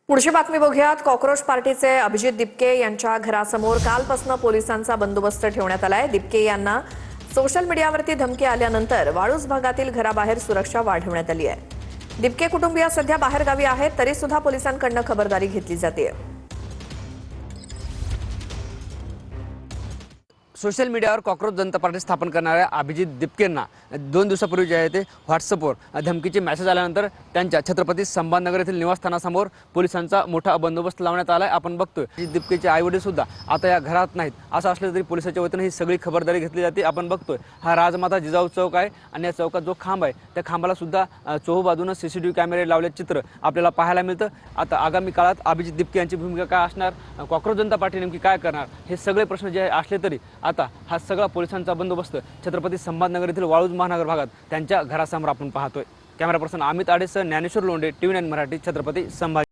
पुढची बातमी बघूयात। कॉकरोच पार्टीचे अभिजित दिपके यांच्या घरासमोर कालपासून पोलिसांचा बंदोबस्त ठेवण्यात आलाय। दिपके यांना सोशल मीडियावरती धमकी आल्यानंतर वाळूज भागातील घराबाहेर सुरक्षा वाढवण्यात आली आहे। दिपके कुटुंबीय सध्या बाहेरगावी आहेत, तरी सुद्धा पोलिसांकडून खबरदारी घेतली जाते। सोशल मीडियावर कॉकरोच जनता पार्टी स्थापन करणाऱ्या अभिजित दिपकेंना 2 दिवसापूर्वी जे आहे ते व्हॉट्सअपवर धमकीचे मेसेज आल्यानंतर त्यांच्या छत्रपती संभाजीनगर येथील निवासस्थानासमोर पोलिसांचा मोठा बंदोबस्त लावण्यात आलाय। आपण बघतोय अभिजित दिपकेचे आईवडील सुद्धा आता या घरात नाहीत। असं असलं तरी पोलिसांच्या वतीने ही सगळी खबरदारी घेतली जाते। आपण बघतोय हा राजमाता जिजाऊ चौक आहे आणि या चौकात जो खांब आहे त्या खांबाला सुद्धा चोहोबाजूने सीसीटीव्ही कॅमेरे लावले चित्र आपल्याला पाहायला मिळतं। आता आगामी काळात अभिजित दिपके यांची भूमिका काय असणार, कॉकरोच जनता पार्टी नेमकी काय करणार, हे सगळे प्रश्न जे असले तरी आता हा सगळा पोलिसांचा बंदोबस्त छत्रपती संभाजीनगर येथील वाळूज महानगर भागात त्यांच्या घरासमोर आपण पाहतोय। कॅमेरा पर्सन अमित आडेसह ज्ञानेश्वर लोंढे, TV9 मराठी, छत्रपती संभाजी।